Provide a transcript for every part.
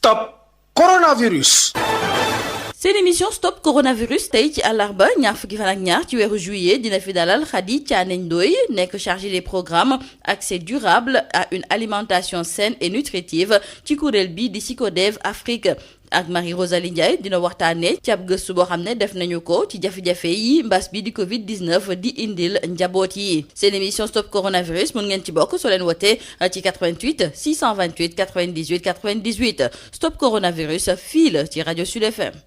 Stop coronavirus. seen émission stop coronavirus tey ci àllarba ñaar fukki fan ak ñaar ci weeru juillet dina fi dalal Khady Thiané Ndoye nekk chargée des programmes accès durable à une alimentation saine et nutritive ci kuréel bi di SYCODEV Afrique ak Marie-Rosalie Ndiaye dina waxtaanee ci ab gëstu boo xam ne def nañu ko ci jafe-jafe yi mbas bi di Covid-19 di indil njaboot yi seen émission stop coronavirus mun ngeen ci bokk soo leen wootee ci 88 628 98 98 stop coronavirus fii la ci rajo Sud FM.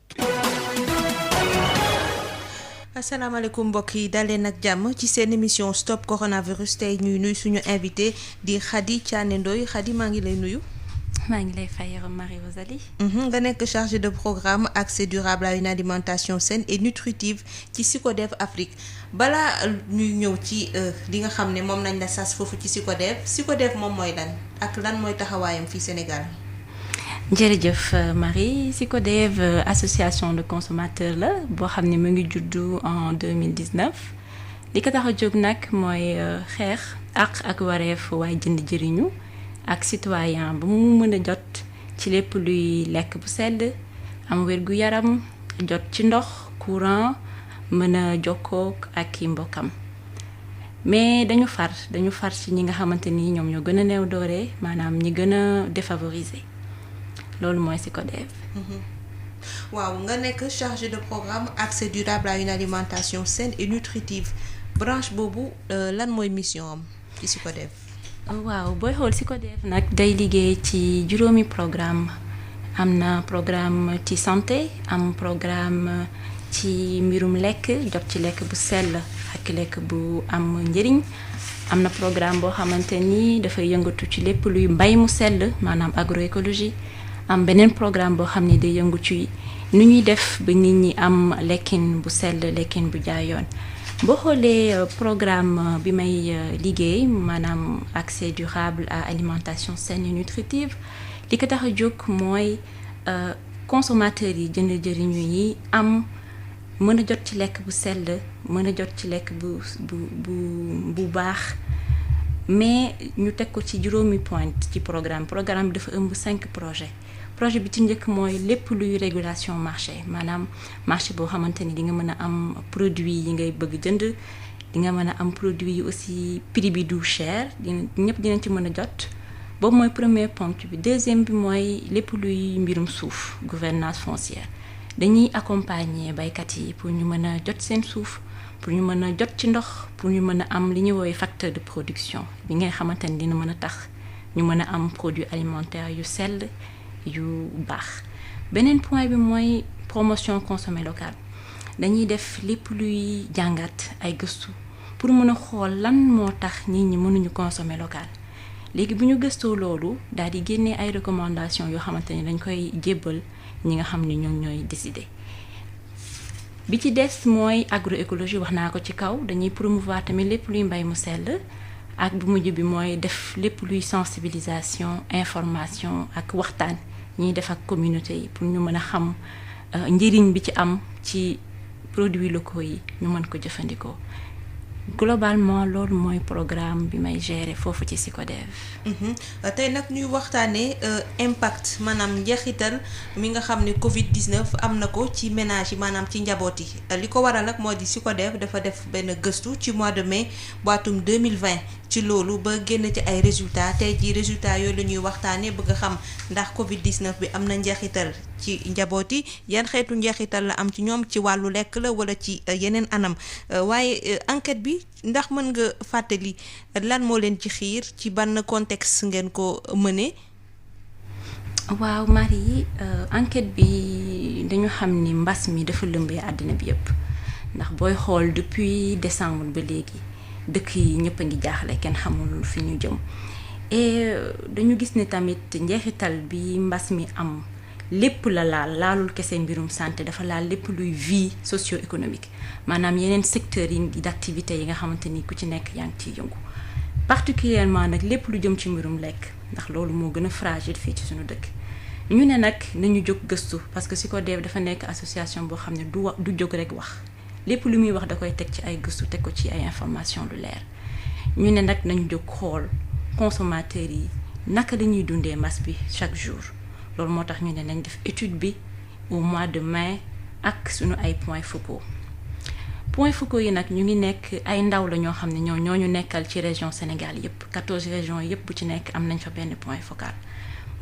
asalaamaaleykum mbokk yi daleen ak jàmm ci seen émission stop coronavirus tey ñuy nuyu suñu invité di Khady Thiané Ndoye Khady maa ngi lay nuyu. maa ngi lay fay Marie-Rosalie. nga nekk chargée de programme accès durable à une alimentation saine et nutritive ci SYCODEV Afrique balaa ñuy ñëw ci li nga xam ne moom nañ la sas foofu ci SYCODEV moom mooy lan ak lan mooy taxawaayam fii Sénégal. jërëjëf Marie SYCODEV association de consommateurs la boo xam ne mu ngi juddu en 2019 li ko tax a jóg nag mooy xeex ak wareef waaye jënd jëriñu ak citoyen ba mu mën a jot ci lépp luy lekk bu sedd am wér gu yaram jot ci ndox courant mën a jokkoo ak i mbokkam mais dañu far ci ñi nga xamante ni ñoom ñoo gën a néew doole maanaam ñi gën a défavorisé loolu mooy SYCODEV. waaw nga nekk chargé de programme accès durable à une alimentation saine et nutritive branche boobu lan mooy mission am ci SYCODEV. waaw booy xool SYCODEV nag day liggéey ci juróomi programme am na programme ci santé am programme ci mbirum lekk jot ci lekk bu sell ak lekk bu am njëriñ am na programme boo xamante ni dafay yëngatu ci lépp luy mbay mu sell maanaam agroécologie am beneen programme boo xam ne day yëngu ci nu ñuy def ba nit ñi am lekkin bu sell lekkin bu jaay yoon boo xoolee programme bi may liggéey maanaam accès durable à alimentation saine et nutritive li ko tax a jóg mooy consommateurs yi jënd jëriñu yi am mën a jot ci lekk bu sell mën a jot ci lekk bu baax mais ñu teg ko ci juróomi point ci programme bi dafa ëmb 5 projet bi ci njëkk mooy lépp luy régulation marché maanaam marché boo xamante ni di nga mën a am produit yi ngay bëgg jënd di nga mën a am produit yi aussi prix bi du cher ñëpp dinañ ci mën a jot boobu mooy premier ponct bi deuxième bi mooy lépp luy mbirum suuf gouvernance foncière dañuy accompagner baykat yi pour ñu mën a jot seen suuf pour ñu mën a jot ci ndox pour ñu mën a am li ñuy woowee facteur de production bi ngay xamante ni dina mën a tax ñu mën a am produit alimentaire yu sell yu baax beneen point bi mooy promotion consommé local dañuy def lépp luy jàngat ay gëstu pour mën a xool lan moo tax nit ñi mënuñu consommer local léegi bu ñu gëstoo loolu daal di génnee ay recommandations yoo xamante ni dañ koy jébbal ñi nga xam ni ñoom ñooy décider bi ci des mooy agroécologie wax naa ko ci kaw dañuy promouvoir tamit lépp luy mbay mu sell ak bu mujj bi mooy def lépp luy sensibilisation information ak waxtaan ñuy def ak communauté yi pour ñu mën a xam njëriñ bi ci am ci produits locaux yi ñu mën ko jëfandikoo globalement loolu mooy programme bi may gérer foofu ci SYCODEV. tey nag ñuy waxtaanee impact maanaam njeexital mi nga xam ne Covid-19 am na ko ci ménage yi maanaam ci njaboot yi li ko waral nag moo di SYCODEV dafa def benn gëstu ci mois de mai bu atum 2020 ci loolu ba génn ci ay résultats tey jii résultats yooyu la ñuy waxtaanee bëgg a xam ndax Covid-19 bi am na njeexital ci njaboot yi yan xeetu njeexital la am ci ñoom ci wàllu lekk la wala ci yeneen anam waaye enquête bi ndax mën nga fàttali lan moo leen ci xiir ci ban contexte ngeen ko mëne. waaw Marie enquête bi dañu xam ni mbas mi dafa lëmbee àddina bi yëpp ndax booy xool depuis décembre ba léegi dëkk yi ñëpp a ngi jaaxle kenn xamul fi ñu jëm et dañu gis ne tamit njeexital bi mbas mi am lépp la laalul kese mbirum santé dafa laal lépp luy vie socio-économique maanaam yeneen secteurs yi d'activité yi nga xamante ni ku ci nekk yaa ngi ciy yëngu particulièrement nag lépp lu jëm ci mbirum lekk ndax loolu moo gën a fragile fii ci suñu dëkk ñu ne nag nañu jóg gëstu parce que SYCODEV dafa nekk association boo xam ne du jóg rek wax lépp lu muy wax da koy teg ci ay gëstu teg ko ci ay information lu leer ñu ne nag nañu jóg xool consommateurs yi naka dañuy dundee mbas bi chaque jour loolu moo tax ñu ne nañ def étude bi au mois de mai ak suñu ay points focaux yi nag ñu ngi nekk ay ndaw la ñoo xam ne ñoo ñu nekkal ci région Sénégal yépp 14 régions yépp bu ci nekk am nañ fa benn point focal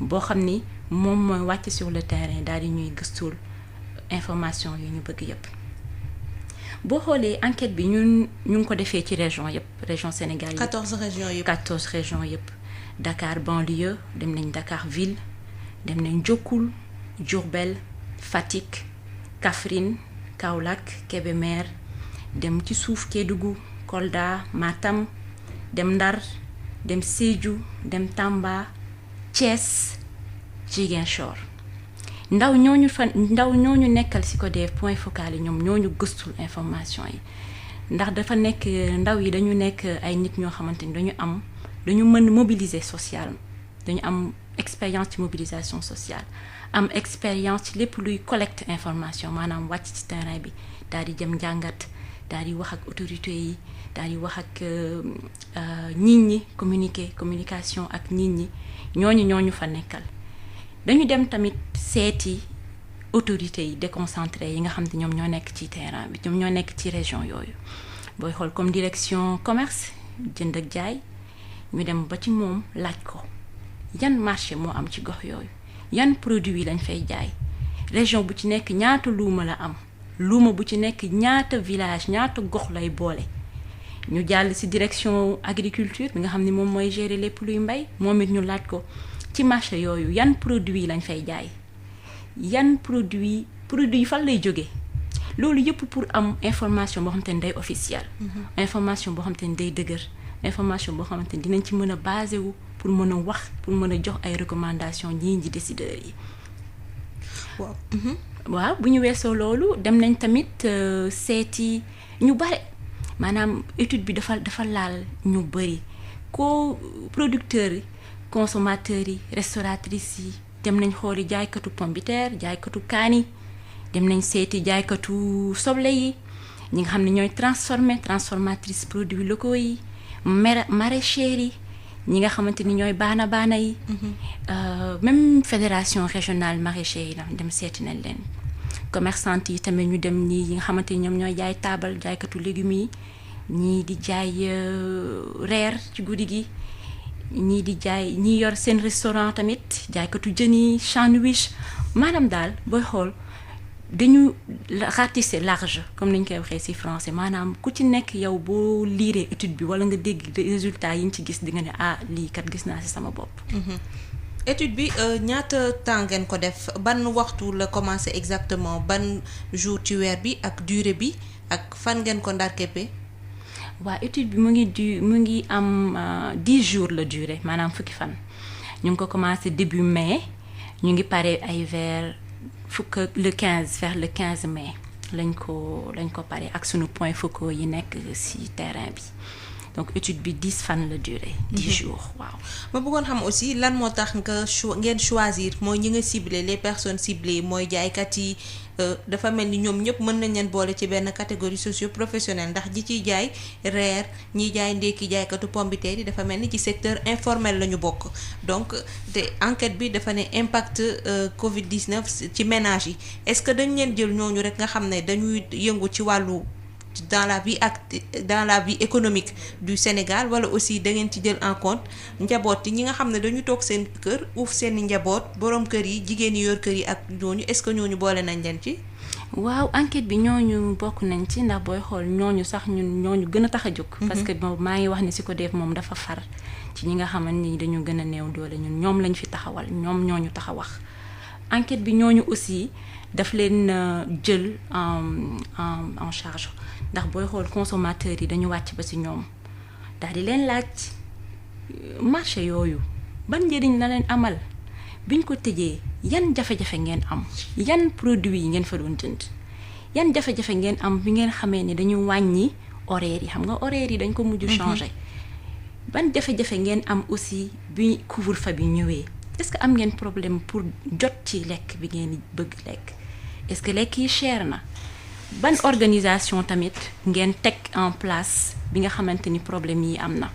boo xam ni moom mooy wàcc sur le terrain daal di ñuy gëstul information yu ñu bëgg yépp boo xoolee enquête bi ñu ngi ko defee ci région yépp région Sénégal yépp 14 régions yépp 14 régions yépp Dakar banlieue dem nañ Dakar ville dem nañ Diokoul Diourbel Fatick Kaffrine Kaolack Kébémer dem ci suuf Kédougou Kolda Matam dem Ndar dem Sédhiou dem Tamba Thiès Ziguinchor ndaw ñooñu nekkal Sicodef point focal yi ñoom ñooñu gëstul information yi ndax dafa nekk ndaw yi dañu nekk ay nit ñoo xamante ni dañu mën mobiliser social dañu am expérience ci mobilisation sociale am expérience ci lépp luy collecte information maanaam wàcc ci terrain bi daal di jëm jàngat daal di wax ak autorités yi daal di wax ak nit ñi communication ak nit ñi ñooñu fa nekkal dañu dem tamit seeti autorités yi déconcentré yi nga xam ne ñoom ñoo nekk ci terrain bi ñoom ñoo nekk ci région yooyu booy xool comme direction commerce jënd ak jaay ñu dem ba ci moom laaj ko yan marché moo am ci gox yooyu yan produit lañ fay jaay région bu ci nekk ñaata luuma la am luuma bu ci nekk ñaata village ñaata gox lay boole ñu jàll ci direction agriculture bi nga xam ne moom mooy gérer lépp luy mbay moom it ñu laaj ko ci marché yooyu yan produit lañ fay jaay yan produit fan lay jóge loolu yëpp pour am information boo xamante ni day officielle information boo xamante ni day dëgër information boo xamante ni dinañ ci mën a basé wu pour mën a wax pour mën a jox ay recommandations ñii ñi décideurs yi waaw bu ñu weesoo loolu dem nañ tamit seeti ñu bare maanaam étude bi dafa laal ñu bëri producteurs yi consommateurs yi restauratrices yi dem nañ xooli jaaykatu pomme de terre jaaykatu kaani dem nañ seeti jaaykatu soble yi ñi nga xam ne ñooy transformatrices produits locaux yi maraîchers yi ñi nga xamante ni ñooy baana yi même fédération régionale maraîchers yi la dem seeti nañ leen commerçantes yi tamit ñu dem ñi nga xamante ni ñoom ñooy jaay taabal jaaykatu légumes yi ñii di jaay reer ci guddi gi ñii di jaay ñii yor seen restaurant tamit jaaykatu jën yi sandwich maanaam daal booy xool dañu ratisser large comme ni ñu koy waxee ci français maanaam ku ci nekk yow boo liiree étude bi walla nga dégg résultats yi ñu ci gis di nga ne lii kat gis naa ci sama bopp. étude bi ñaata temps ngeen ko def ban waxtu la commencé exactement ban jour ci weer bi ak durée bi ak fan ngeen ko ndar keppe. waa étude bi mu ngi am 10 jours la durée maanaam fukki fan ñu ngi ko commencé début mai ñu ngi pare ay vers le 15 mai lañ ko pare ak sunu point focaux yi nekk ci terrain bi donc étude bi 10 fan la durée 10 jours waaw. ma bëggoon xam aussi lan moo tax ngeen choisir mooy ñi nga ciblé les personnes ciblées mooy jaaykat yi dafa mel ni ñoom ñëpp mën nañ leen boole ci benn catégorie socio-professionnelle ndax ji ciy jaay reer ñiy jaay ndékki jaaykatu pomme de terre yi dafa mel ni ci secteur informel la ñu bokk donc te enquête bi dafa ne impact Covid-19 ci ménage yi est-ce que dañ leen jël ñooñu rek nga xam ne dañuy yëngu ci wàllu dans la vie économique du Sénégal wala aussi da ngeen ci jël en compte njaboot yi ñi nga xam ne dañu toog seen kër uuf seen njaboot boroom kër yi jigéen yi yor kër yi ak ñooñu est-ce que ñooñu boole nañ leen ci. waaw enquête bi ñooñu bokk nañ ci ndax booy xool ñooñu sax ñooñu gën a tax a jóg. parce que maa ngi wax ni Sicodef moom dafa far ci ñi nga xamante ni dañu gën a néew doole ñoom lañ fi taxawal ñooñu tax a wax enquête bi ñooñu aussi daf leen jël en charge. ndax booy xool consommateurs yi dañu wàcc ba ci ñoom daal di leen laaj marché yooyu ban njëriñ la leen amal biñ ko tëjee yan jafe-jafe ngeen am yan produits yi ngeen fa doon jënd yan jafe-jafe ngeen am bi ngeen xamee ne dañu wàññi horaires yi xam nga horaires yi dañ ko mujj changer ban jafe-jafe ngeen am aussi bi couvre-feu bi ñëwee est-ce que am ngeen problème pour jot ci lekk bi ngeen bëgg lekk est-ce que lekk yi cher na ban organisation tamit ngeen teg en place bi nga xamante ni problème yi am na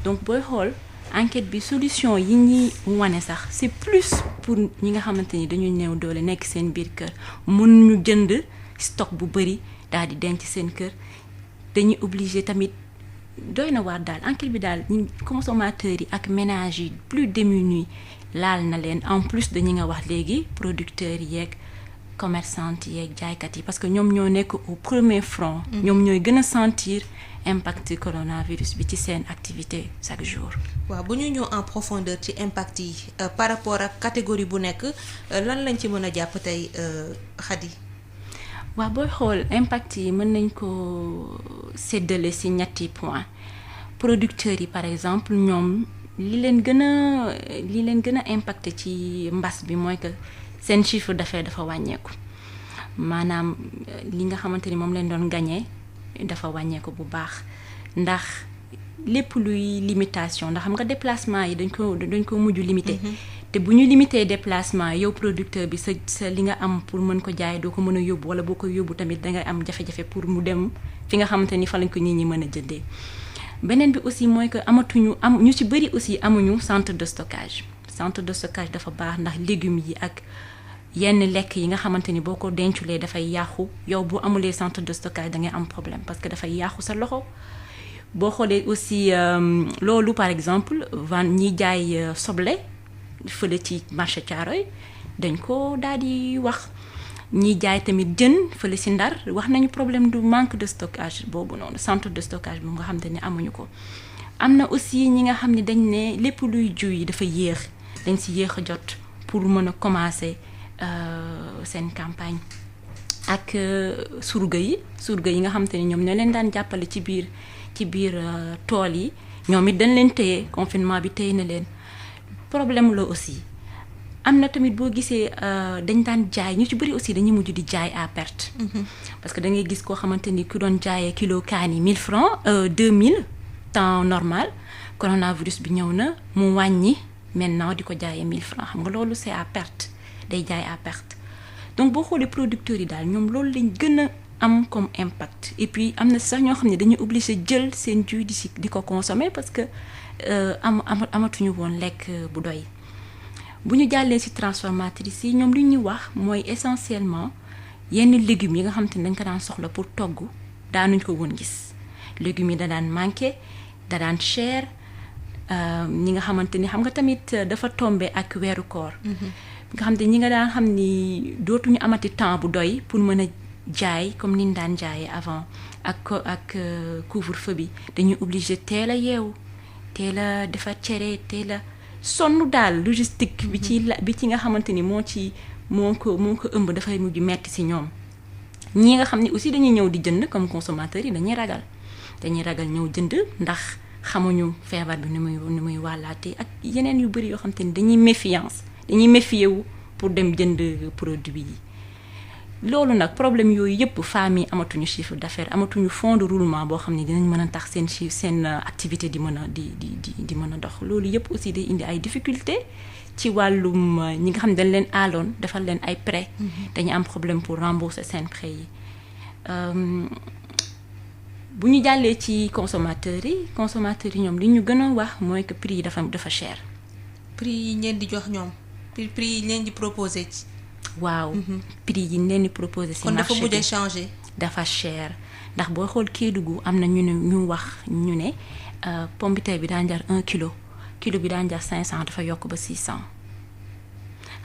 donc booy xool enquête bi solution yi ñuy wane sax c'est plus pour ñi nga xamante ni dañu néew doole nekk seen biir kër mun ñu jënd stock bu bari daal di denc seen kër dañuy obligé tamit doy na waar daal enquête bi daal ñi consommateurs yi ak ménages yi plus démunis laal na leen en plus de ñi nga wax léegi producteurs yeeg commerçantes yeeg jaaykat yi parce que ñoom ñoo nekk au premier front. ñoom ñooy gën a sentir impact coronavirus bi ci seen activité chaque jour. waaw bu ñu ñëw en profondeur ci impact yi par rapport ak catégorie bu nekk lan lañ ci mën a jàpp tey Khady. waaw booy xool impact yi mën nañ ko séddale ci ñetti point producteurs yi par exemple ñoom li leen gën a impacté ci mbas bi mooy que seen chiffre d'affaires dafa wàññeeku maanaam li nga xamante ni moom leen doon gagné dafa wàññeeku bu baax ndax lépp luy limitation ndax xam nga déplacement yi dañ ko mujj limité. te bu ñu limité déplacement yow producteur bi sa li nga am pour mën ko jaay doo ko mën a yóbbu wala boo ko yóbbu tamit dangay am jafe-jafe pour mu dem fi nga xamante ni fa lañ ko nit ñi mën a jëndee. beneen bi aussi mooy que ñu ci bëri aussi amuñu centre de stockage dafa baax ndax légumes yi ak yenn lekk yi nga xamante ni boo ko denculee dafay yàqu yow bu amulee centre de stockage da ngay am problème parce que dafay yàqu sa loxo. boo xoolee aussi loolu par exemple ñiy jaay soble fële ci marché Thiaroye dañ ko daal di wax ñiy jaay tamit jën fële ci Ndar wax nañu problème du manque de stockage boobu noonu centre de stockage bu nga xam te ne amuñu ko. am na aussi ñi nga xam ne dañ ne lépp luy jiw yi dafa yéex dañ ci yéex a jot pour mën a commencer seen campagne ak surga yi nga xam te ne ñoom ñoo leen daan jàppale ci biir tool yi ñoom it dañ leen téye confinement bi téye na leen problème la aussi. am na tamit boo gisee dañ daan jaay ñu ci bëri aussi dañuy mujj di jaay à perte. parce que da ngay gis koo xamante ni ku doon jaayee kilo kaani 1000 francs 2000 temps normal coronavirus bi ñëw na mu wàññi maintenant di ko jaayee 1000 francs xam nga loolu c'est à perte day jaay à perte donc boo xoolee producteurs yi daal ñoom loolu lañ gën a am comme impact et puis am na sax ñoo xam ne dañuy obligé jël seen jus di ko consommer parce que amatuñu woon lekk bu doy. bu ñu jàllee ci transformatrices yi ñoom li ñuy wax mooy essentiellement yenn légumes yi nga xam te ne dañ ko daan soxla pour togg daanuñ ko woon gis légumes yi da daan manqué da daan cher ñi nga xamante ni xam nga tamit dafa tombé ak weeru koor. nga xam te ñi nga daan xam ni dootuñu amati temps bu doy pour mën a jaay comme niñ daan jaayee avant ak couvre-feu bi dañuy obligé teel a yeewu teel a defar cere teel a sonn daal logistique bi ci nga xamante ni moo ko ëmb dafay mujj metti ci ñoom ñi nga xam ne aussi dañuy ñëw di jënd comme consommateurs yi dañuy ragal ñëw jënd ndax xamuñu feebar bi ni muy wàllaatee ak yeneen yu bari yoo xamante ni dañuy méfier wu pour dem jënd produit yi. loolu nag problème yooyu yëpp femmes yi amatuñu chiffre d'affaires amatuñu fonds de roulement boo xam ne dinañ mën a tax seen activité di mën a di mën a dox loolu yëpp aussi day indi ay difficultés ci wàllum ñi nga xam ne dañ leen aaloon defal leen ay prêts. dañu am problème pour rembourser seen prêts yi. bu ñu jàllee ci consommateurs yi ñoom li ñu gën a wax mooy que prix yi dafa cher. prix yi ngeen di jox ñoom prix yi leen di proposer ci. waaw prix yi leen di proposer ci marché bi kon dafa mujj changer. dafa cher ndax boo xool Kédougou am na ñu wax ñu ne pomme de terre bi daan jar 1 kilo bi daan jar 500 dafa yokk ba 600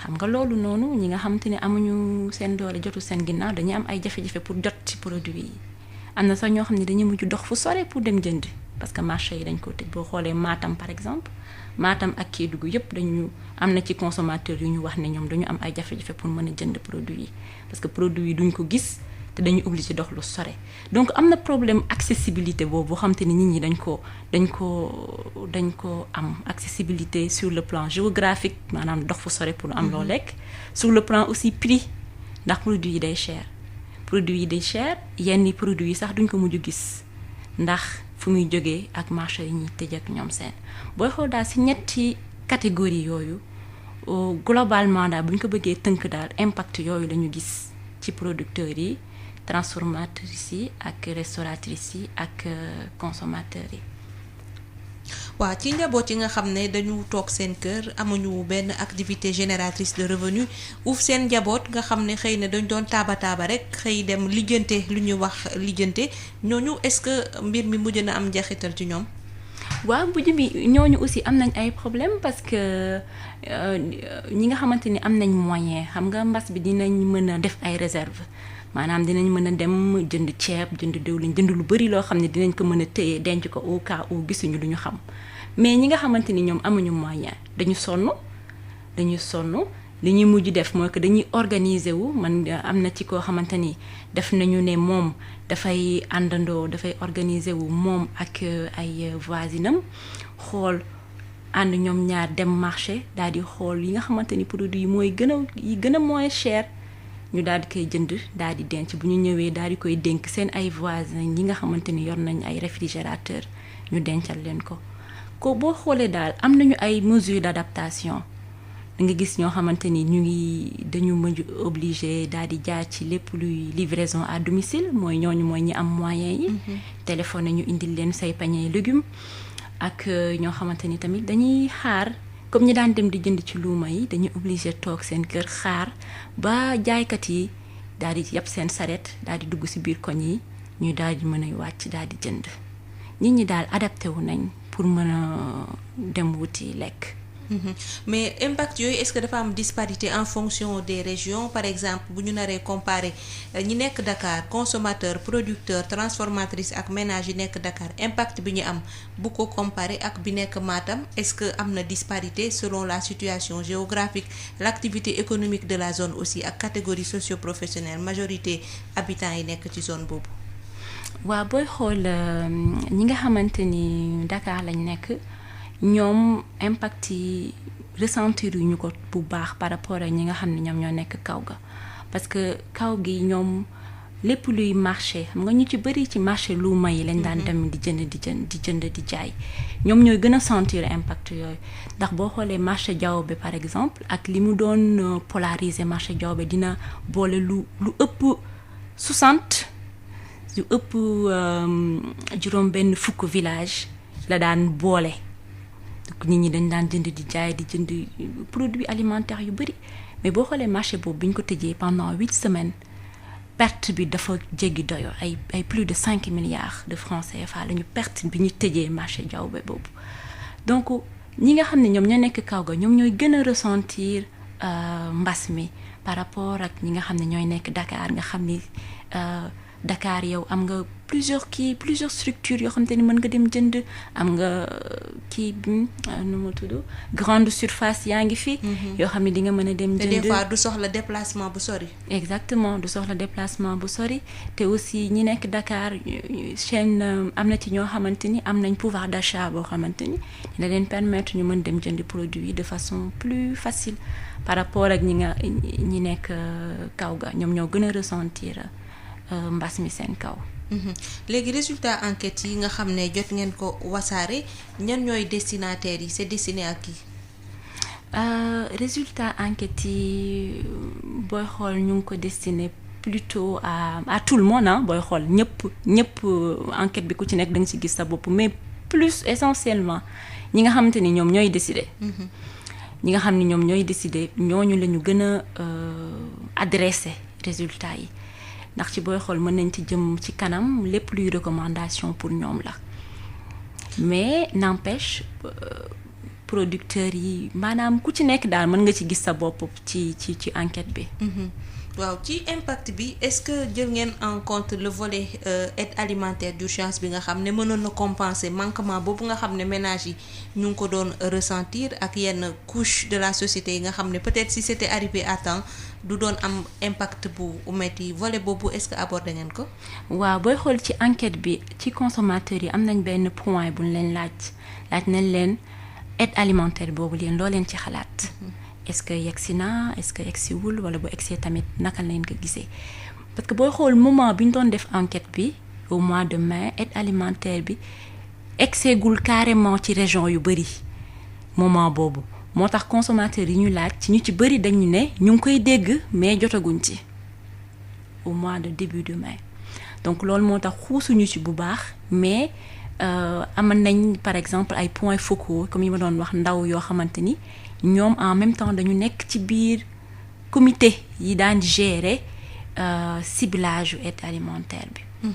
xam nga loolu noonu ñi nga xamante ne amuñu seen doole jotu seen ginnaaw dañuy am ay jafe-jafe pour jot ci produit yi am na sax ñoo xam ne dañuy mujj dox fu sore pour dem jënd parce que marché yi dañ ko tëj boo xoolee Matam par exemple Matam ak Kédougou yëpp am na ci consommateur yu ñu wax ne ñoom dañu am ay jafe-jafe pour mën a jënd produit yi parce que produit yi duñ ko gis te dañuy obligé dox lu sore donc am na problème accessibilité boobu xam te ni nit ñi dañ ko am accessibilité sur le plan géographique maanaam dox fu sore pour am loo lekk sur le plan aussi prix ndax produit yi day cher yenn produits yi sax duñ ko mujj gis ndax fu muy jógee ak marché yi ñuy tëj ak ñoom seen booy xool daal ci ñetti catégorie yooyu globalement daal bu ñu ko bëggee tënk daal impact yooyu la ñu gis ci producteurs yi transformatrices yi ak restauratrices yi ak consommateurs yi. waaw ci njaboot yi nga xam ne dañu toog seen kër amuñu benn activité génératrice de revenu uuf seen njaboot nga xam ne xëy na dañ doon taaba rek xëy dem lijjante lu ñuy wax lijjante ñooñu est-ce que mbir mi mujj na am njeexital ci ñoom. waaw mujj bi ñooñu aussi am nañ ay problème parce que ñi nga xamante ni am nañ moyen xam nga mbas bi dinañ mën a def ay réserve maanaam dinañ mën a dem jënd ceeb jënd diwlin jënd lu bari loo xam ne dinañ ko mën a téye denc ko au cas où gisuñu lu ñu xam mais ñi nga xamante ni ñoom amuñu moyen dañu sonn li ñuy mujj def mooy que dañuy organiser wu man am na ci koo xamante ni def nañu ne moom dafay àndandoo dafay organiser wu moom ak ay voisinam xool ànd ñoom ñaar dem marché daal di xool yi nga xamante ni produit yi gën a moins cher ñu daal di koy jënd daal di denc bu ñu ñëwee daal di koy dénk seen ay voisins ñi nga xamante ni yor nañ ay réfrigérateur ñu dencal leen ko boo xoolee daal am nañu ay mesures d'adaptation da nga gis ñoo xamante ni dañu mujj obligé daal di jaar ci lépp luy livraison à domicile mooy ñi am moyens yi. téléphone ñu indil leen say panier légumes ak ñoo xamante ni tamit dañuy xaar comme ñi daan dem di jënd ci luuma yi dañuy obligé toog seen kër xaar ba jaaykat yi daal di yab seen saret daal di dugg ci biir koñ yi ñuy daal di mën a wàcc daal di jënd nit ñi daal adapté wu nañ pour mën a dem wuti lekk. mais impact yooyu est-ce que dafa am disparité en fonction des régions par exemple bu ñu naree comparer ñi nekk Dakar consommateur producteur transformatrice ak ménage yi nekk Dakar impact bi ñu am bu ko comparer ak bi nekk Matam est-ce que am na disparité selon la situation géographique l'activité économique de la zone aussi ak catégorie socio-professionnelle majorité habitants yi nekk ci zone boobu. waaw booy xool ñi nga xamante ni Dakar lañ nekk. ñoom impact yi ressentir yu ñu ko bu baax par rapport ak ñi nga xam ne ñoom ñoo nekk kaw ga parce que kaw gi ñoom lépp luy marché xam nga ñu ci bëri ci marché luuma yi lañ daan dem di jënd di jaay ñoom ñooy gën a sentir impact yooyu ndax boo xoolee marché Diaobé par exemple ak li mu doon polariser marché Diaobé dina boole lu ëpp 60 lu ëpp juróom benn fukk village la daan boole nit ñi dañ daan jënd di jaay di jënd produits alimentaires yu bëri mais boo xoolee marché boobu bi ñu ko tëjee pendant 8 semaines perte bi dafa jéggi doyo ay plus de 5 milliards de francs CFA la ñu perte bi ñu tëjee marché Diaobé boobu donc ñi nga xam ne ñoom ñoo nekk kaw ga ñoom ñooy gën a ressentir mbas mi par rapport ak ñi nga xam ne ñooy nekk Dakar nga xam ni Dakar yow am nga plusieurs structures yoo xam te ni mën nga dem jënd am nga nu mu tudd grande surface yaa ngi fi. yoo xam ne di nga mën a dem jënd. te des fois du soxla déplacement bu sori. exactement du soxla déplacement bu sori te aussi ñi nekk Dakar chaîne am na ci ñoo xamante ni am nañ pouvoir d'achat boo xamante ni dina leen permettre ñu mën dem jënd produit yi de façon plus facile par rapport ak ñi nekk kaw ga ñoom ñoo gën a ressentir mbas mi seen kaw. léegi résultat enquête yi nga xam ne jot ngeen ko wasaare ñan ñooy destinataires yi c'est destiné à qui. résultat enquête yi booy xool ñu ngi ko destiné plutôt à tout le monde booy xool ñëpp enquête bi ku ci nekk da nga ci gis sa bopp mais plus essentiellement ñi nga xamante ni ñoom ñooy décider. ñi nga xam ni ñoom ñooy décider ñooñu la ñu gën a adressé résultat yi. ndax ci booy xool mën nañ ci jëm ci kanam lépp luy recommandation pour ñoom la mais n'empêche producteurs yi maanaam ku ci nekk daal mën nga ci gis sa bopp ci enquête bi. waaw ci impact bi est-ce que jël ngeen en compte le volet aide alimentaire d'urgence bi nga xam ne mënoon na compenser manquement boobu nga xam ne ménages yi ñu ngi ko doon ressentir ak yenn couche de la société yi nga xam ne peut-être si c'était arrivé à temps du doon am impact bu metti volet boobu est-ce que abordé ngeen ko. waaw booy xool ci enquête bi ci consommateurs yi am nañ benn point bu ñu leen laaj nañ leen aide alimentaire boobu leen loo leen ci xalaat. est-ce que yegsi na est-ce que yegsiwul wala bu egsee tamit naka lañ ko gisee parce que booy xool moment bi ñu doon def enquête bi au mois de mai aide alimentaire bi egseegul carrément ci région yu bëri moment boobu moo tax consommateurs yi ñu laaj ci ñu ci bëri dañu ne ñu ngi koy dégg mais jotaguñ ci au mois de début de mai donc loolu moo tax xuusuñu ci bu baax mais amal nañ par exemple ay points focaux comme yi ma doon wax ndaw yoo xamante ni ñoom en même temps dañu nekk ci biir comité yi daan gérer ciblage aide alimentaire bi.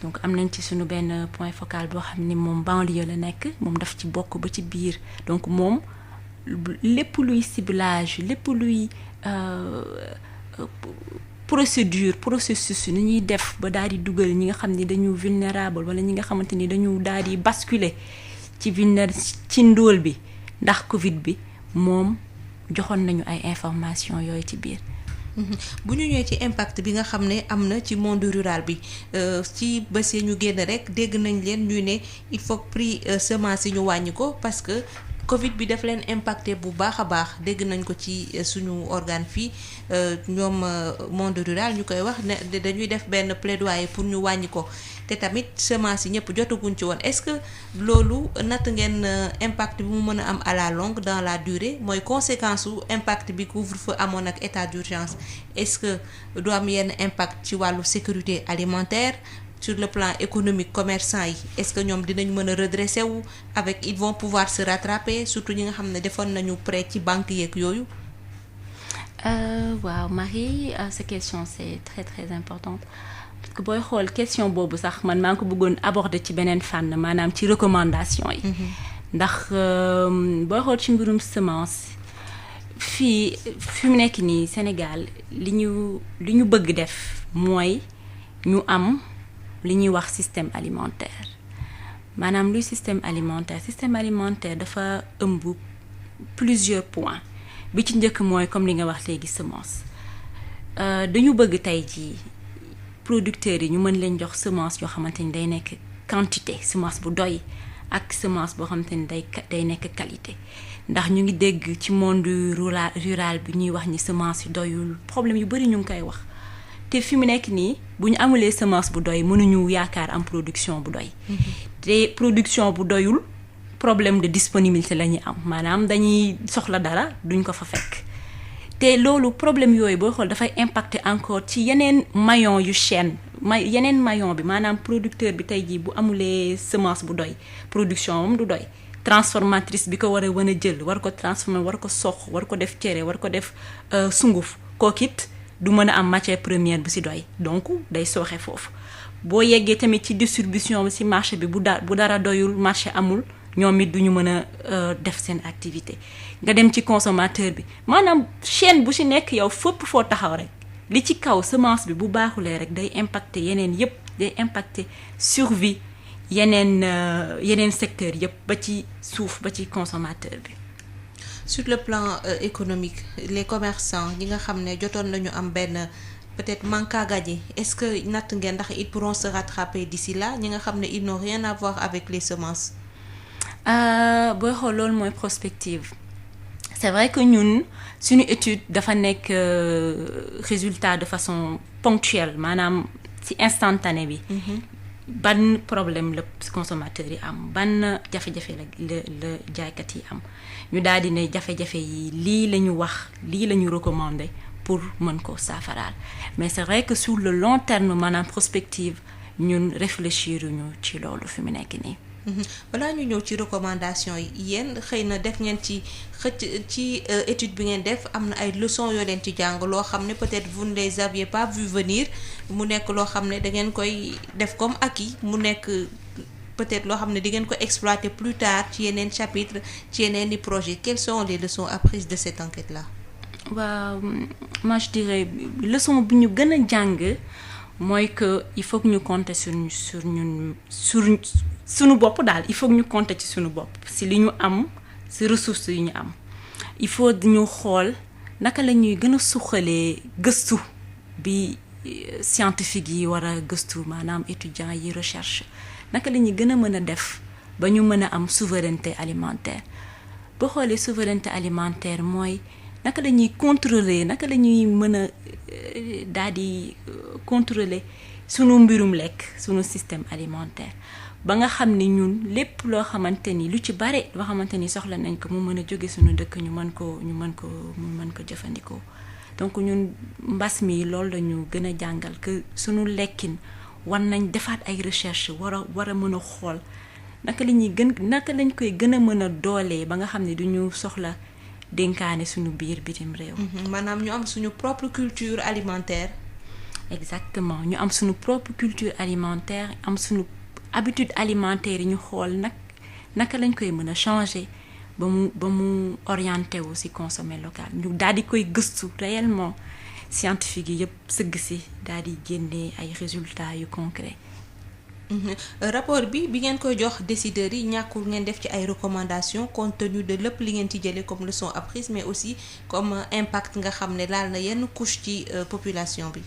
Donc am nañ ci suñu benn point focal boo xam ni moom banlieue la nekk moom daf ci bokk ba ci biir donc moom lépp luy ciblage lépp luy processus ni ñuy def ba daal di dugal ñi nga xam ni dañu vulnérable wala ñi nga xamante ni dañu daal di basculer ci ndóol bi ndax Covid bi moom joxoon nañu ay information yooyu ci biir. bu ñu ñëwee ci impact bi nga xam ne am na ci monde rural bi ci bés yi ñu génn rek dégg nañ leen ñuy ne il faut que prix semence yi ñu wàññi ko parce que Covid bi daf leen impacté bu baax a baax dégg nañ ko ci suñu organe fii ñoom monde rural ñu koy wax ne dañuy def benn plaidoyer pour ñu wàññi ko te tamit semence yi ñëpp jotaguñ ci woon est-ce que loolu natt ngeen impact bi mu mën a am à la longue dans la durée mooy conséquence su impact bi couvre-feu amoon ak état d'urgence est-ce que du am yenn impact ci wàllu sécurité alimentaire sur le plan économique commerçant yi est-ce que ñoom dinañ mën a redresser wu avec ils vont pouvoir se rattraper surtout ñi nga xam ne defoon nañu prêt ci banque yeeg yooyu. waaw Marie cette question c'est très très importante parce que booy xool question boobu sax man maa ngi ko bëggoon aborder ci beneen fànn maanaam ci recommandation yi. ndax booy xool ci mbirum semence fi mu nekk nii Sénégal li ñu bëgg def mooy ñu am li ñuy wax système alimentaire maanaam luy système alimentaire dafa ëmb plusieurs points bi ci njëkk mooy comme li nga wax léegi semence dañu bëgg tey jii producteurs yi ñu mën leen jox semence yoo xamante ni day nekk quantité semence bu doy ak semence boo xamante ni day nekk qualité ndax ñu ngi dégg ci monde rural bi ñuy wax ni semence yu doyul problème yu bari ñu ngi koy wax te fi mu nekk nii bu ñu amulee semence bu doy mënuñu yaakaar am production bu doy te production bu doyul problème de disponibilité la ñuy am maanaam dañuy soxla dara duñ ko fa fekk te loolu problème yooyu boo xool dafay impacter encore ci yeneen maillon yu chaîne yeneen maillon bi maanaam producteur bi tey jii bu amulee semence bu doy production moom du doy transformatrice bi ko war a wan a jël war ko transformer war ko sox war ko def cere war ko def sunguf kookit du mën a am matière première bu ci doy donc day sooxe foofu boo yeggee tamit ci distribution bi ci marché bi bu dara doyul marché amul ñoom it duñu mën a def seen activité nga dem ci consommateur bi maanaam chaîne bu ci nekk yow fépp foo taxaw rek li ci kaw semence bi bu baaxulee rek day impacter yeneen yépp day impacter survie yeneen secteur yépp ba ci suuf ba ci consommateur bi. Sur le plan économique les commerçants ñi nga xam ne jotoon nañu am benn peut-être manque à gagner est-ce que natt ngeen ndax ils pourront se rattraper d'ici là ñi nga xam ne ils n'ont rien à voir avec les semences. booy xool loolu mooy prospective c'est vrai que ñun suñu étude dafa nekk résultat de façon ponctuelle maanaam ci instantané bi. ban problème la consommateur yi am ban jafe-jafe la jaaykat yi am ñu daal di ne jafe-jafe yi lii la ñu wax lii la ñu recommander pour mën ko saafaraal mais c'est vrai que sur le long terme maanaam prospective ñun réfléchir ñu ci loolu fi mu nekk nii. balaa ñu ñëw ci recommandation yi yéen xëy na def ngeen ci xëcc ci étude bi ngeen def am na ay leçons yoo leen ci jàng loo xam ne peut-être vous ne les aviez pas vu venir mu nekk loo xam ne da ngeen koy def comme acquis mu nekk peut-être loo xam ne di ngeen ko exploiter plus tard ci yeneen chapitre ci yeneen i projet quelles sont les leçons apprises de cette enquête-là. waaw moi je dirais leçon bi ñu gën a jàng mooy que il faut que ñu compter suñu bopp daal il faut que ñu compter ci suñu bopp si li ñu am si ressources yi ñu am il faut ñu xool naka la ñuy gën a suqalee gëstu bi scientifique yi war a gëstu maanaam étudiants yi recherche naka la ñuy gën a mën a def ba ñu mën a am souveraineté alimentaire boo xoolee souveraineté alimentaire mooy naka la ñuy contrôler naka la ñuy mën a daal di contrôler sunu mbirum lekk sunu système alimentaire ba nga xam ni ñun lépp loo xamante ni lu ci bare loo xamante ni soxla nañ ko mu mën a jóge sunu dëkk ñu mën ko jëfandikoo donc ñun mbas mi loolu la ñu gën a jàngal que sunu lekkin war nañ defaat ay recherche war a mën a xool naka lañ koy gën a mën a doolee ba nga xam ne duñu soxla dénkaane suñu bitim réew. maanaam ñu am suñu propre culture alimentaire. exactement ñu am suñu propre culture alimentaire am suñu habitude alimentaire yi ñu xool naka lañ koy mën a changer ba mu orienté wu ci consommer local ñu daal di koy gëstu réellement scientifique yi yëpp sëgg ci daal di génnee ay résultats yu concrets. rapport bi ngeen koy jox décideurs yi ñàkkul ngeen def ci ay recommandations compte tenu de lépp li ngeen ci jëlee comme leçon apprise mais aussi comme impact nga xam ne laal na yenn couche ci population bi.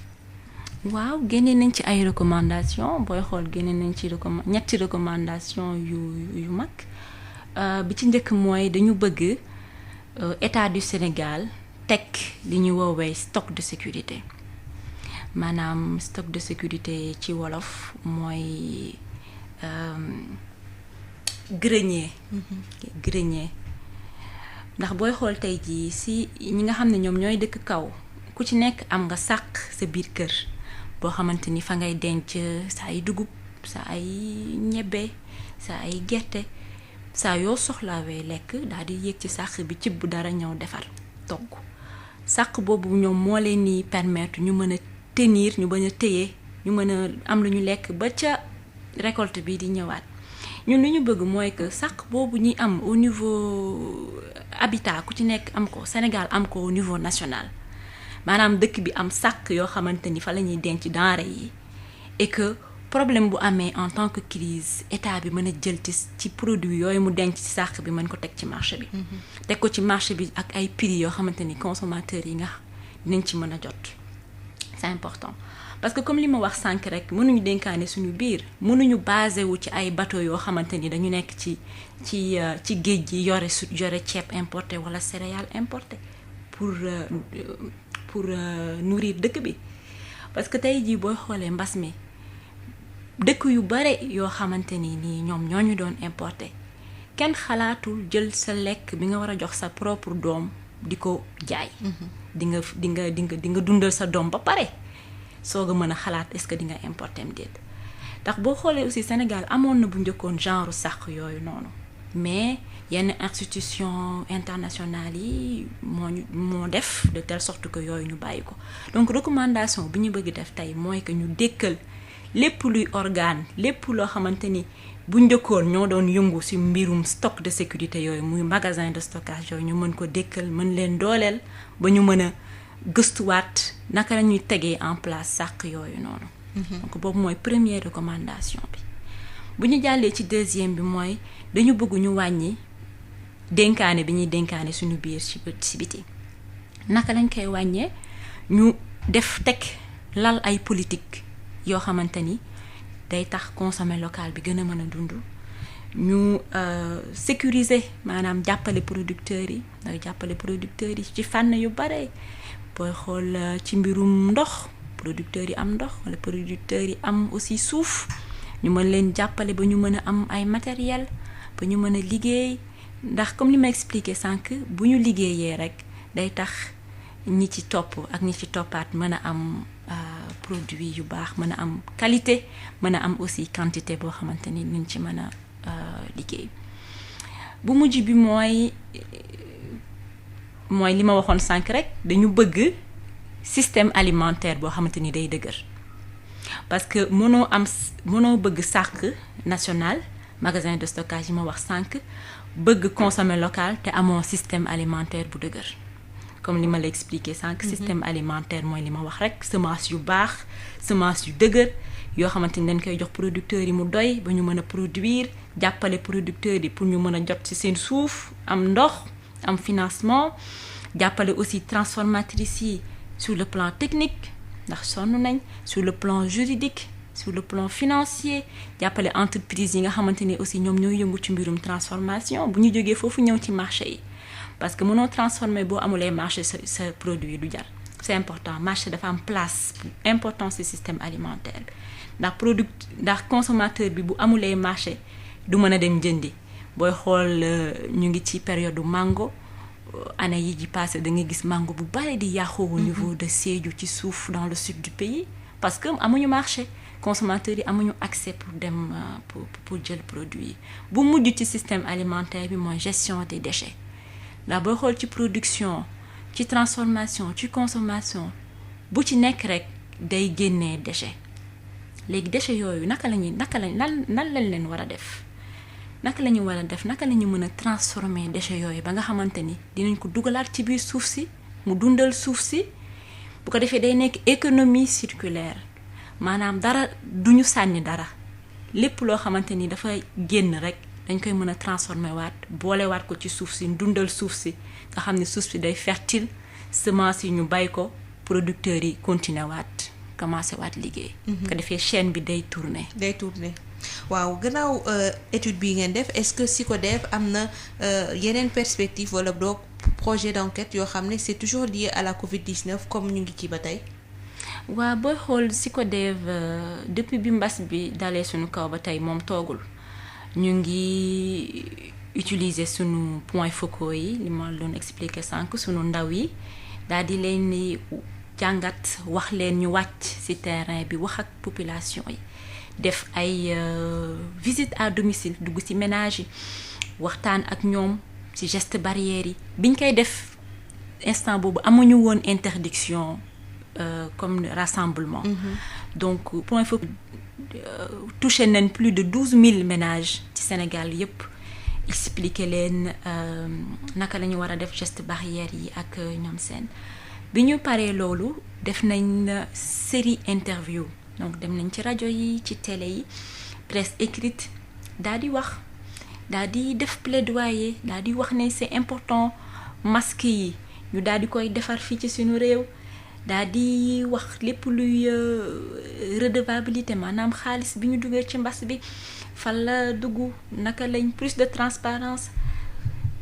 waaw génne nañ ci ay recommandations booy xool génne nañ ci ñetti recommandations yu mag bi ci njëkk mooy dañu bëgg état du Sénégal teg li ñu woowee stock de sécurité. maanaam stock de sécurité ci wolof mooy grenier. grenier ndax booy xool tey jii ci ñi nga xam ne ñoom ñooy dëkk kaw ku ci nekk am nga sàq sa biir kër boo xamante ni fa ngay denc sa ay dugub sa ay ñebbe sa ay gerte saa yoo soxlaawee lekk daal di yéeg ci sàq bi ci bu dara ñëw defar togg sàq boobu ñoom moo leen ni permettre ñu mën a tenir ñu bañ a téye ñu mën a am lu ñu lekk ba ca récolte bi di ñëwaat ñun lu ñu bëgg mooy que sàq boobu ñuy am au niveau habitat ku ci nekk am ko Sénégal am ko au niveau national maanaam dëkk bi am sàq yoo xamante ni fa la ñuy denc denrée yi et que problème bu amee en tant que crise état bi mën a jël ci produit yooyu mu denc ci sàq bi mën ko teg ci marché bi. teg ko ci marché bi ak ay prix yoo xamante ni consommateurs yi nga dinañ ci mën a jot. c'est important parce que comme li ma wax sànq rek mënuñu dénkaane suñu biir mënuñu basé wu ci ay bateau yoo xamante ni dañu nekk ci géej gi yore ceeb importé wala céréales importé pour nourrir dëkk bi parce que tey jii booy xoolee mbas mi dëkk yu bare yoo xamante ni nii ñoom ñoo ñu doon importé kenn xalaatul jël sa lekk bi nga war a jox sa propre doom di ko jaay. di nga dundal sa doom ba pare soog a mën a xalaat est-ce que di nga importer am déet ndax boo xoolee aussi Sénégal amoon na bu njëkkoon genre sàq yooyu noonu mais yenn institution internationales yi moo def de telle sorte que yooyu ñu bàyyi ko donc recommandation bi ñu bëgg def tey mooy que ñu dékkal lépp luy organe lépp loo xamante ni bu njëkkoon ñoo doon yëngu ci mbirum stock de sécurité yooyu muy magasin de stockage yooyu ñu mën ko dékkal mën leen dooleel ba ñu mën a gëstuwaat naka la ñuy tegee en place sàq yooyu noonu. donc boobu mooy première recommandation bi. bu ñu jàllee ci deuxième bi mooy dañu bëgg ñu wàññi dénkaane bi ñuy dénkaane suñu biir ci biti naka lañ koy wàññee ñu teg lal ay politique yoo xamante ni day tax consommer local bi gën a mën a dund ñu sécuriser maanaam jàppale producteurs yi ci fànn yu bare booy xool ci mbirum ndox producteurs yi am ndox wala producteurs yi am aussi suuf ñu mën leen jàppale ba ñu mën a am ay matériel ba ñu mën a liggéey ndax comme li ma expliqué sànq bu ñu liggéeyee rek day tax ñi ci topp ak ñi ci toppaat mën a am produit yu baax mën a am qualité mën a am aussi quantité boo xamante ni niñ ci mën a liggéey bu mujj bi mooy li ma waxoon sànq rek dañu bëgg système alimentaire boo xamante ni day dëgër parce que mënoo bëgg sàq national magasin de stockage yi ma wax sànq bëgg consommer local te amoo système alimentaire bu dëgër comme li ma la expliqué sànq. système alimentaire mooy li ma wax rek semence yu baax semence yu dëgër yoo xamante ni dañ koy jox producteurs yi mu doy ba ñu mën a produire jàppale producteurs yi pour ñu mën a jot ci seen suuf am ndox am financement jàppale aussi transformatrices yi sur le plan technique ndax sonn nañ sur le plan juridique sur le plan financier jàppale entreprise yi nga xamante ni aussi ñoom ñooy yëngu ci mbirum transformation bu ñu jógee foofu ñëw ci marché yi parce que mënoo transformer boo amulee marché sa produit du jar c'est important marché dafa am place important ci système alimentaire ndax consommateur bi bu amulee marché du mën a dem jëndi booy xool ñu ngi ci période mango année yi ji passé da nga gis mango bu bari di yàqu au niveau de Sédhiou ci suuf dans le sud du pays parce que amuñu marché consommateurs yi amuñu accès pour dem pour jël produit yi bu mujj ci système alimentaire bi mooy gestion des déchets ndax booy xool ci production ci transformation ci consommation bu ci nekk rek day génnee déchet léegi déchets yooyu nan lañ leen war a def naka la ñu war a def naka la ñu mën a transformer déchets yooyu ba nga xamante ni dinañ ko dugalaat ci biir suuf si mu dundal suuf si bu ko defee day nekk économie circulaire maanaam dara duñu sànni dara lépp loo xamante ni dafa génn rek dañ koy mën a transformer waat boolewaat ko ci suuf si dundal suuf si nga xam ne suuf si day fertile semence yi ñu bay ko producteurs yi continuer waat commencé waat liggéey. bu ko defee chaîne bi day tourner. waaw gannaaw étude bii ngeen def est-ce que SYCODEV am na yeneen perspective wala boog projet d'enquête yoo xam ne c'est toujours lié à la Covid-19 comme ñu ngi ci ba tey. waaw booy xool SYCODEV depuis bi mbas bi dalee suñu kaw ba tey moom toogul ñu ngi utiliser suñu points focaux yi li ma doon expliquer sànq suñu ndaw yi daal di leen ni jàngat wax leen ñu wàcc ci terrain bi wax ak population yi. def ay visite à domicile dugg ci ménage yi waxtaan ak ñoom ci geste barrière yi biñ koy def instant boobu amuñu woon interdiction comme rassemblement. Donc point focaux touché nañ plus de 12 000 ménages ci Sénégal yépp expliquer leen naka la ñu war a def geste barrière yi ak ñoom seen bi ñu paree loolu def nañ série interview. Donc dem nañ ci rajo yi ci télé yi presse écrite daal di wax daal di def plaidoyer daal di wax ne c'est important masque yi ñu daal di koy defar fii ci suñu réew daal di wax lépp luy redevabilité maanaam xaalis bi ñu duggee ci mbas bi fan la dugg naka lañ plus de transparence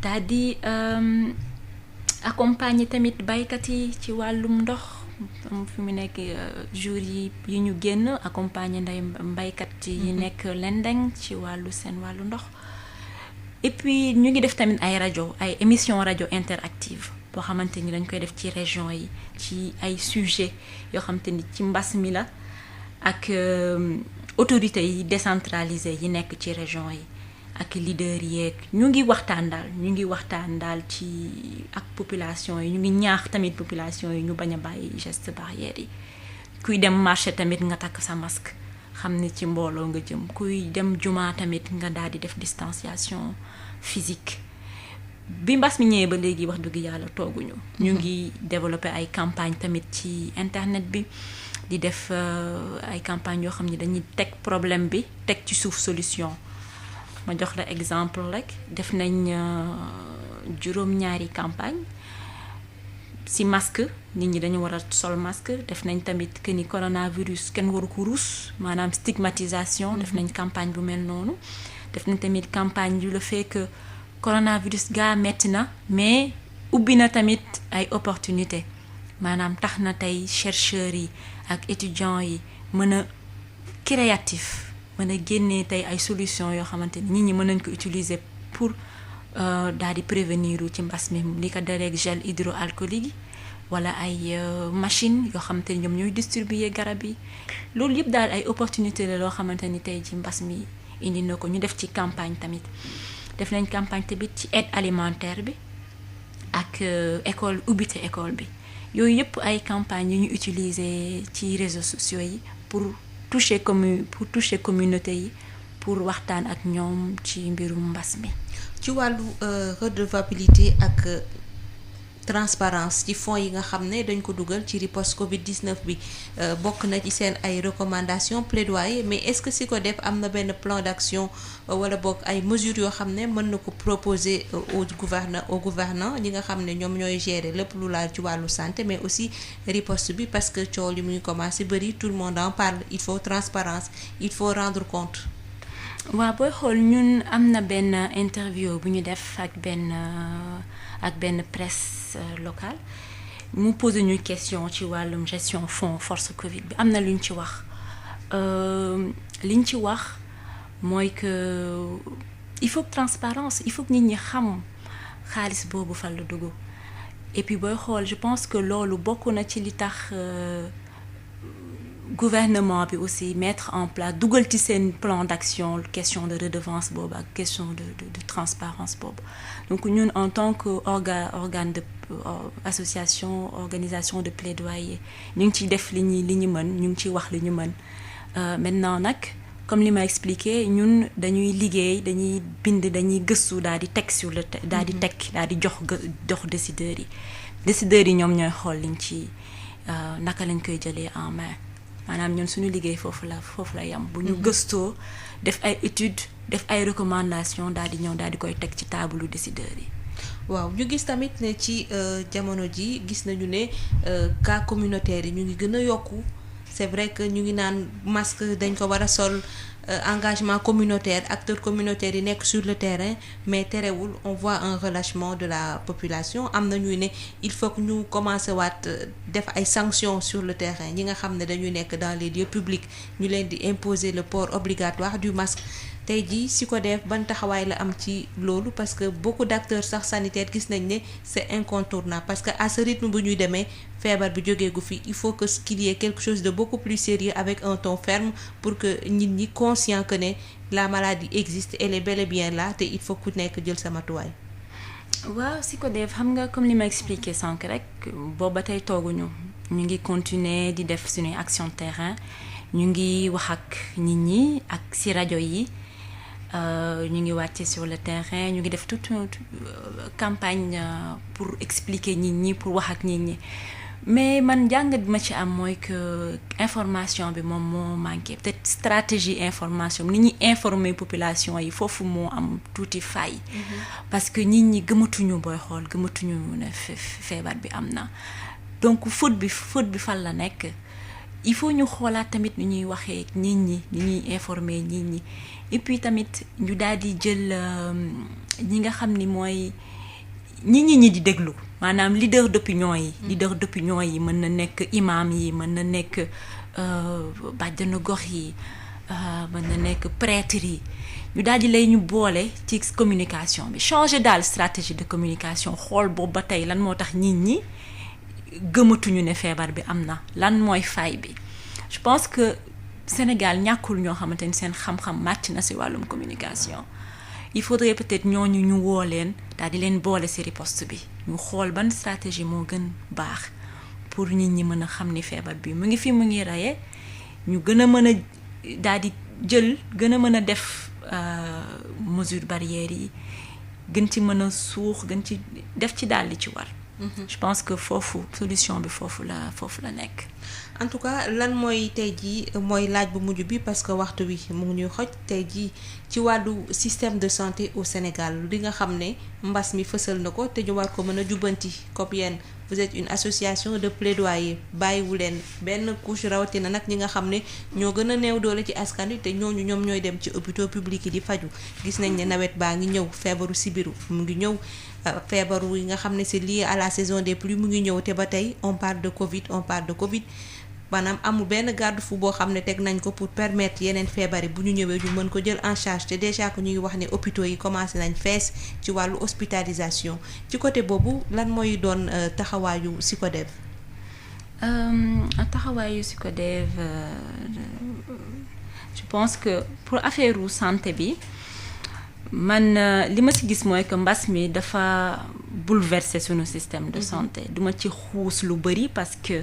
daal di accompagner tamit baykat yi ci wàllum ndox. fi mu nekk jour yi ñu génn accompagner nday mbaykat yi nekk Lendeng ci seen wàllu ndox et puis ñu ngi def tamit ay émission rajo interactive boo xamante ni dañ koy def ci région yi ci ay sujet yoo xamante ni ci mbas mi la ak autorités yi décentralisées yi nekk ci région yi ak leader yeeg ñu ngi waxtaan daal ci ak population yi ñu ngi ñaax tamit population yi ñu bañ a bàyyi geste barrière yi kuy dem marché tamit nga takk sa masque xam ne ci mbooloo nga jëm kuy dem juma tamit nga daal di def distanciation physique bi mbas mi ñëwee ba léegi wax dëgg yàlla tooguñu ñu ngi développer ay campagne tamit ci internet bi di def ay campagne yoo xam ne dañuy teg problème bi teg ci suuf solution ma jox la exemple rek def nañ juróom-ñaari campagne ci masque nit ñi dañu war a sol masque def nañ tamit que ni coronavirus kenn waru ko ruus maanaam stigmatisation def nañ campagne bu mel noonu def nañ tamit campagne yu le fait que coronavirus gaa metti na mais ubbi na tamit ay opportunité maanaam tax na tey chercheurs yi ak étudiants yi mën a créatif mën a génnee tey ay solutions yoo xamante ni nit ñi mën nañ ko utiliser pour daal di prévenir ci mbas mi li ko dareeg gel hydroalcoolique yi wala ay machine yoo xamante ni ñoom ñooy distribuer garab yi loolu yëpp daal ay opportunité la loo xamante ni tey ci mbas mi indi na ko ñu def ci campagne tamit def nañ campagne tamit ci aide alimentaire bi ak école ubbite école bi yooyu yëpp ay campagne yu ñu utiliser ci réseaux sociaux yi pour toucher communauté yi pour waxtaan ak ñoom ci mbirum mbas mi. ci wàllu redevabilité ak transparence ci fonds yi nga xam ne dañ ko dugal ci riposte Covid-19 bi bokk na ci seen ay recommandations plaidoyer mais est-ce que SYCODEV am na benn plan d'action wala bokk ay mesures yoo xam ne mën na ko proposer au gouvernant ñi nga xam ne ñoom ñooy gérer lépp lu laal ci wàllu santé mais aussi riposte bi parce que coow li mu ngi commencé bari tout le monde en parle il faut transparence il faut rendre compte. waaw booy xool ñun am na benn interview bu ñu def ak benn presse locale mu posé ñu question ci wàllum gestion fonds force Covid bi am na luñ ci wax liñ ci wax mooy que il faut transparence il faut que nit ñi xam xaalis boobu fan la dugg et puis booy xool je pense que loolu bokk na ci li tax gouvernement bi aussi mettre en place dugal ci seen plan d'action question de redevance boobu ak question de transparence boobu donc ñun en tant que organe de association organisation de plaidoyer ñu ngi ciy def li ñu mën ñu ngi ciy wax li ñu mën maintenant nag comme li ma expliqué ñun dañuy liggéey dañuy bind dañuy gëstu daal di teg sur le daal di teg daal di jox décideurs yi ñoom ñooy xool liñ ci naka lañ koy jëlee en main maanaam ñun suñu liggéey foofu la yam bu ñu gëstoo def ay études def ay recommandations daal di ñëw daal di koy teg ci taabalu décideurs yi. waaw ñu gis tamit ne ci jamono ji gis nañu ne cas communautaire yi ñu ngi gën a yokku c'est vrai que ñu ngi naan masque dañ ko war a sol engagement communautaire acteurs communautaires yi nekk sur le terrain mais terewul on voit un relâchement de la population am na ñuy ne il faut que ñu commencer waat def ay sanctions sur le terrain ñi nga xam ne dañuy nekk dans les lieux publics ñu leen di imposer le port obligatoire du masque tey jii SYCODEF ban taxawaay la am ci loolu parce que beaucoup d'acteurs sax sanitaires gis nañ ne c'est incontournable parce que à ce rythme bu ñuy demee feebar bi jógeegu fi il faut que qu'il y ait quelque chose de beaucoup plus sérieux avec un ton ferme pour que nit ñi conscient que ne la maladie existe elle est bel et bien là te il faut ku nekk jël sa matuwaay. waaw SYCODEF xam nga comme li ma expliqué sànq rek booba tey tooguñu ñu ngi continuer di def suñuy action terrain ñu ngi wax ak nit ñi ak ci rajo yi. ñu ngi wàcce sur le terrain ñu ngi def toute campagne pour expliquer nit ñi pour wax ak nit ñi mais man jàngat bi ma ci am mooy que information bi moom moo manqué peut-être stratégie information ni ñuy informer population yi foofu moo am tuuti faille parce que nit ñi gëmatuñu booy xool gëmatuñu ne feebar bi am na donc faute bi fan la nekk il faut ñu xoolaat tamit ni ñuy waxee nit ñi ni ñuy informer nit ñi et puis tamit ñu daal di jël ñi nga xam ni mooy ñi di déglu maanaam leader d'opinion yi. leader d'opinion yi mën na nekk imam yi mën na nekk bàjjanu gox yi mën na nekk prêtre yi ñu daal di lay ñu boole ci communication bi changer daal stratégie de communication xool boobu ba tey lan moo tax nit ñi gëmatuñu ne feebar bi am na lan mooy faille bi je pense que Sénégal ñàkkul ñoo xamante ni seen xam-xam màcc na ci wàllum communication il faudrait peut-être ñooñu ñu woo leen daal di leen boole ci riposte bi ñu xool ban stratégie moo gën baax pour nit ñi mën a xam ni feebar bi mu ngi fi mu ngi reye ñu gën a mën a daal di jël gën a mën a def mesure barrières yi gën ci mën a suux gën ci def ci daal li ci war. Je pense que foofu solution bi foofu la nekk. en tout cas lan mooy tey jii mooy laaj bu mujj bi parce que waxtu wi mu ngi ñuy xoj tey jii ci wàllu système de santé au Sénégal li nga xam ne mbas mi fësal na ko te ñu war ko mën a jubbanti comme yéen vous êtes une association de plaidoyer bàyyiwu leen benn couche rawatina nag ñi nga xam ne ñoo gën a néew doole ci askan wi te ñooñu ñoom ñooy dem ci hôpitaux publics yi di faju gis nañ ne nawet baa ngi ñëw feebaru sibiru mu ngi ñëw feebaru yi nga xam ne c'est lié à la saison des pluies mu ngi ñëw te ba tey on parle de Covid maanaam amul benn garde-fou boo xam ne teg nañ ko pour permettre yeneen feebar yi bu ñu ñëwee ñu mën ko jël en charge te déjà que ñu ngi wax ne hôpitaux yi commencé nañ fees ci wàllu hospitalisation ci côté boobu lan mooy doon taxawaayu SYCODEF. taxawaayu SYCODEF je pense que pour affaire santé bi man li ma ci gis mooy que mbas mi dafa bouleverser sunu système de santé duma ci xuus lu bari parce que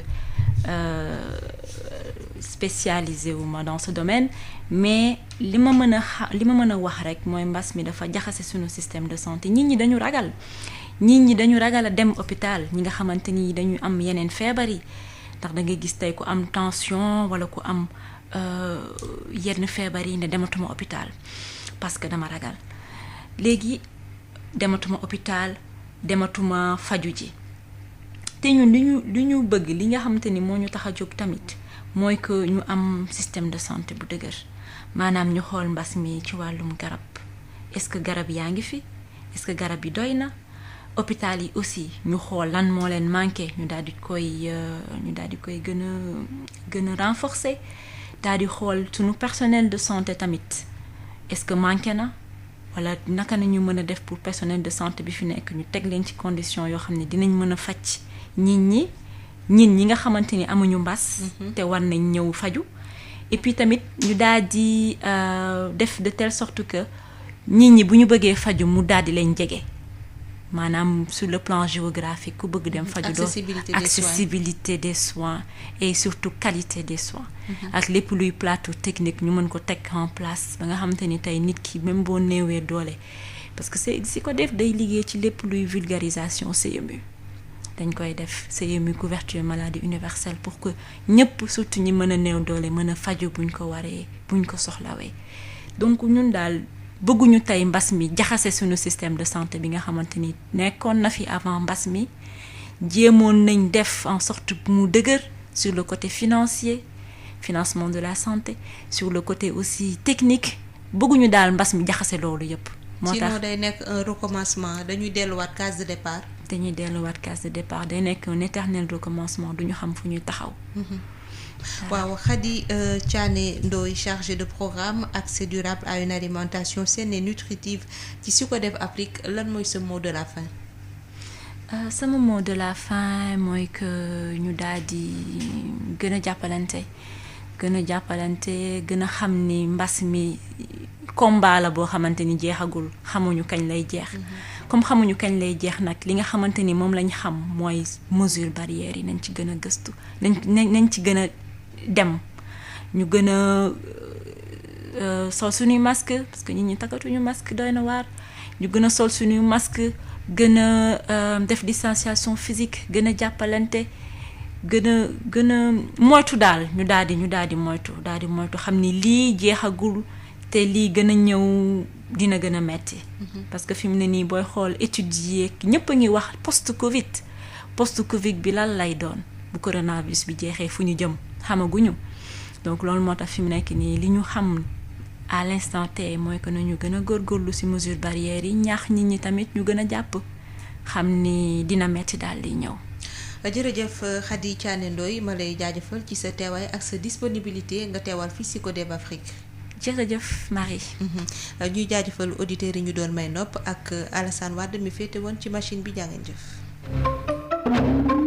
spécialisé wu ma dans ce domaine mais li ma mën a wax rek mooy mbas mi dafa jaxase sunu système de santé nit ñi dañu ragal a dem hôpital ñi nga xamante ni dañu am yeneen feebar yi ndax da ngay gis tey ku am tension wala ku am yenn feebar yi ne dematuma hôpital parce que dama ragal léegi dematuma hôpital dematuma faju ji te ñun li ñu bëgg li nga xamante ni moo ñu tax a jóg tamit mooy que ñu am système de santé bu dëgër maanaam ñu xool mbas mi ci wàllum garab est-ce que garab yaa ngi fi est-ce que garab yi doy na hôpital yi aussi ñu xool lan moo leen manqué ñu daal di koy gën a renforcer daal di xool suñu personnel de santé tamit est-ce que manqué na wala naka nañu mën a def pour personnel de santé bi fi nekk ñu teg leen ci condition yoo xam ne dinañ mën a faj nit ñi ñi nga xamante ni amuñu mbas. te war nañ ñëw faju et puis tamit ñu daal di def de telle sorte que nit ñi bu ñu bëggee faju mu daal di leen jege maanaam sur le plan géographique ku bëgg dem faju doo accessibilité des soins et surtout qualité des soins ak lépp luy plateau technique ñu mën ko teg en place ba nga xamante ni tey nit ki même boo néewee doole parce que si ko def day liggéey ci lépp luy vulgarisation CMU dañ koy def CMU couverture maladie universelle pour que ñëpp surtout ñi mën a néew doole mën a faju buñ ko soxlawee donc ñun daal bëgguñu tey mbas mi jaxase suñu système de santé bi nga xamante ni nekkoon na fi avant mbas mi jéemoon nañ def en sorte mu dëgër sur le côté financement de la santé sur le côté aussi technique bëgguñu daal mbas mi jaxase loolu yépp moo tax sinon day nekk un recommencement dañuy delluwaat case de départ day nekk un éternel recommencement duñu xam fu ñuy taxaw. waaw Khady Thiané Ndoye chargée de programme accès durable à une alimentation saine et nutritive ci Sicodef Afrique lan mooy sa mot de la fin. sama mot de la fin mooy que ñu daal di gën a jàppalante gën a xam ni mbas mi combat la boo xamante ni jeexagul xamuñu kañ lay jeex. comme xamuñu kañ lay jeex nag li nga xamante ni moom lañ xam mooy mesure barrières yi nañ ci gën a gëstu nañ ci gën a dem ñu gën a sol suñuy masque parce que nit ñi takkatuñu masque doy na waar ñu gën a sol suñuy masque gën a def distanciation physique gën a jàppalante gën a moytu daal ñu daal di moytu xam ni lii jeexagul te lii gën a ñëw dina gën a metti parce que fi mu ne nii booy xool études yi ñëpp a ngi wax post Covid bi lan lay doon bu coronavirus bi jeexee fu ñu jëm xamaguñu donc loolu moo tax fi mu nekk nii li ñu xam à l'instant T mooy que nañu gën a góorgóorlu ci mesures barrières yi ñaax nit ñi tamit ñu gën a jàpp xam ni dina metti daal di ñëw. jërëjëf Khady Thiané Ndoye ma lay jaajëfal ci sa teewaay ak sa disponibilité nga teewal fii Sicodef Afrique. jërëjëf Marie. ñuy jaajëfal auditeurs yi ñu doon may nopp ak Alassane Wade mi féete woon ci machine bi jàngeen jëf.